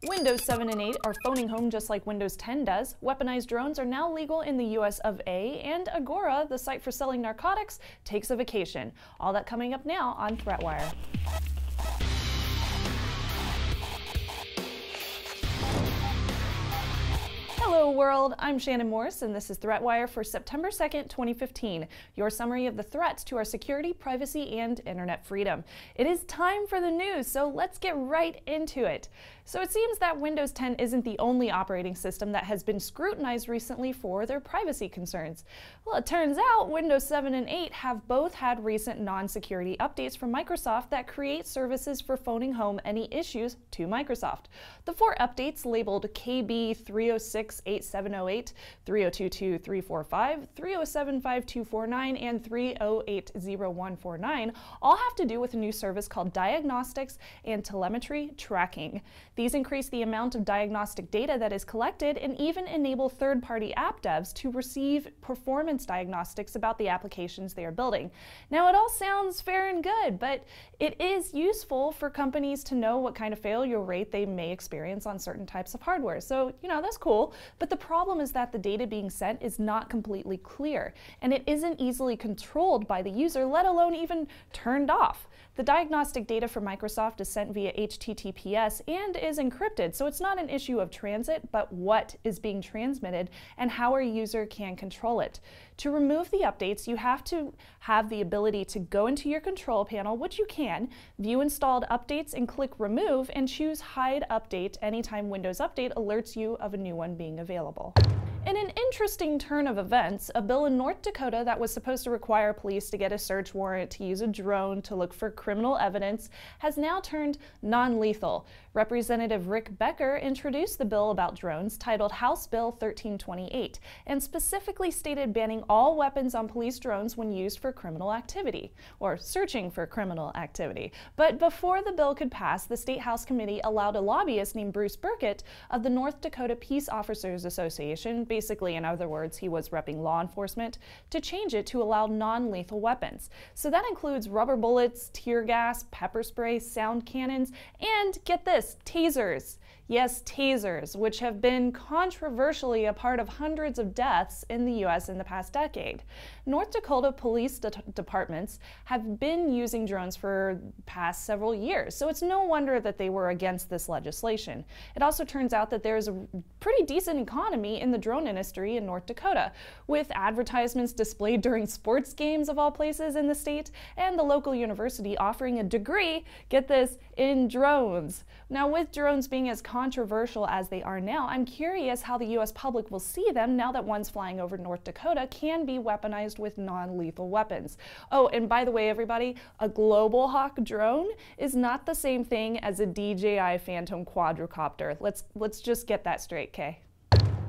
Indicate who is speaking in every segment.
Speaker 1: Windows 7 and 8 are phoning home just like Windows 10 does. Weaponized drones are now legal in the US of A, and Agora, the site for selling narcotics, takes a vacation. All that coming up now on ThreatWire. Hello world, I'm Shannon Morse and this is ThreatWire for September 2nd, 2015, your summary of the threats to our security, privacy, and internet freedom. It is time for the news, so let's get right into it. So it seems that Windows 10 isn't the only operating system that has been scrutinized recently for their privacy concerns. Well, it turns out Windows 7 and 8 have both had recent non-security updates from Microsoft that create services for phoning home any issues to Microsoft. The 4 updates labeled KB 306-8708, 302-2345, 307-5249, and 308-0149 all have to do with a new service called Diagnostics and Telemetry Tracking. These increase the amount of diagnostic data that is collected and even enable third-party app devs to receive performance diagnostics about the applications they are building. Now, it all sounds fair and good, but it is useful for companies to know what kind of failure rate they may experience on certain types of hardware. So, that's cool, but the problem is that the data being sent is not completely clear, and it isn't easily controlled by the user, let alone even turned off. The diagnostic data for Microsoft is sent via HTTPS and is encrypted, so it's not an issue of transit, but what is being transmitted and how a user can control it. To remove the updates, you have to have the ability to go into your control panel, which you can, view installed updates and click remove, and choose hide update anytime Windows Update alerts you of a new one being available. In an interesting turn of events, a bill in North Dakota that was supposed to require police to get a search warrant to use a drone to look for criminal evidence has now turned non-lethal. Representative Rick Becker introduced the bill about drones titled House Bill 1328 and specifically stated banning all weapons on police drones when used for criminal activity, or searching for criminal activity. But before the bill could pass, the State House Committee allowed a lobbyist named Bruce Burkett of the North Dakota Peace Officers Association, basically, in other words, he was repping law enforcement, to change it to allow non-lethal weapons. So that includes rubber bullets, tear gas, pepper spray, sound cannons, and get this, tasers. Yes, tasers, which have been controversially a part of hundreds of deaths in the U.S. in the past decade. North Dakota police departments have been using drones for the past several years, so it's no wonder that they were against this legislation. It also turns out that there's a pretty decent economy in the drone industry in North Dakota, with advertisements displayed during sports games of all places in the state, and the local university offering a degree, get this, in drones. Now, with drones being as controversial as they are now, I'm curious how the U.S. public will see them now that ones flying over North Dakota can be weaponized with non-lethal weapons. Oh, and by the way, everybody, a Global Hawk drone is not the same thing as a DJI Phantom quadricopter. Let's just get that straight, okay?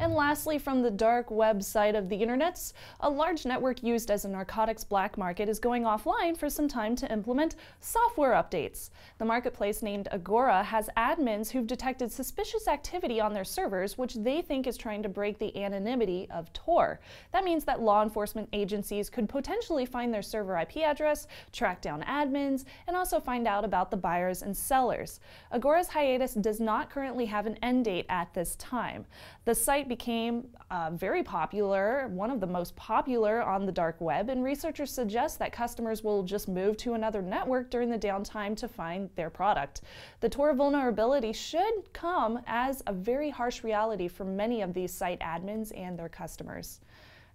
Speaker 1: And lastly, from the dark web side of the internets, a large network used as a narcotics black market is going offline for some time to implement software updates. The marketplace named Agora has admins who've detected suspicious activity on their servers, which they think is trying to break the anonymity of Tor. That means that law enforcement agencies could potentially find their server IP address, track down admins, and also find out about the buyers and sellers. Agora's hiatus does not currently have an end date at this time. The site became very popular, one of the most popular on the dark web, and researchers suggest that customers will just move to another network during the downtime to find their product. The Tor vulnerability should come as a very harsh reality for many of these site admins and their customers.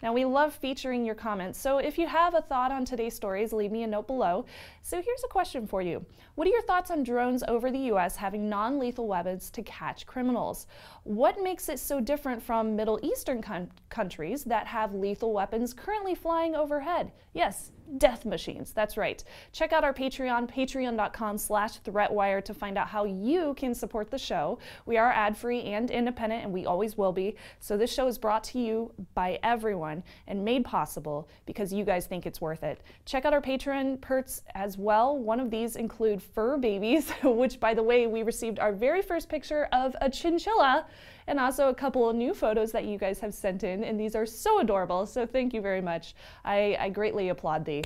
Speaker 1: Now, we love featuring your comments, so if you have a thought on today's stories, leave me a note below. So here's a question for you. What are your thoughts on drones over the U.S. having non-lethal weapons to catch criminals? What makes it so different from Middle Eastern countries that have lethal weapons currently flying overhead? Yes, death machines, that's right. Check out our Patreon, patreon.com/threatwire, to find out how you can support the show. We are ad-free and independent, and we always will be. So this show is brought to you by everyone and made possible because you guys think it's worth it. Check out our Patreon perks as well. One of these include fur babies, which, by the way, we received our very first picture of a chinchilla, and also a couple of new photos that you guys have sent in, and these are so adorable, so thank you very much. I greatly applaud thee.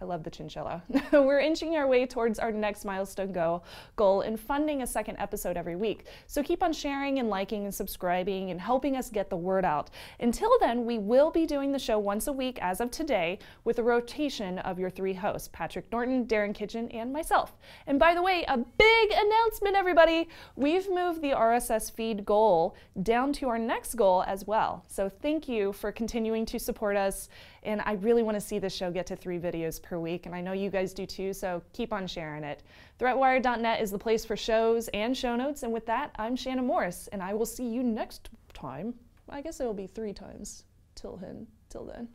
Speaker 1: I love the chinchilla. We're inching our way towards our next milestone goal in funding a second episode every week. So keep on sharing and liking and subscribing and helping us get the word out. Until then, we will be doing the show once a week as of today with a rotation of your 3 hosts, Patrick Norton, Darren Kitchen, and myself. And by the way, a big announcement, everybody! We've moved the RSS feed goal down to our next goal as well. So thank you for continuing to support us. And I really want to see this show get to 3 videos per week, and I know you guys do too, so keep on sharing it. ThreatWire.net is the place for shows and show notes, and with that, I'm Shannon Morris, and I will see you next time. I guess it will be 3 times till then,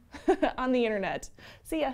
Speaker 1: on the internet. See ya!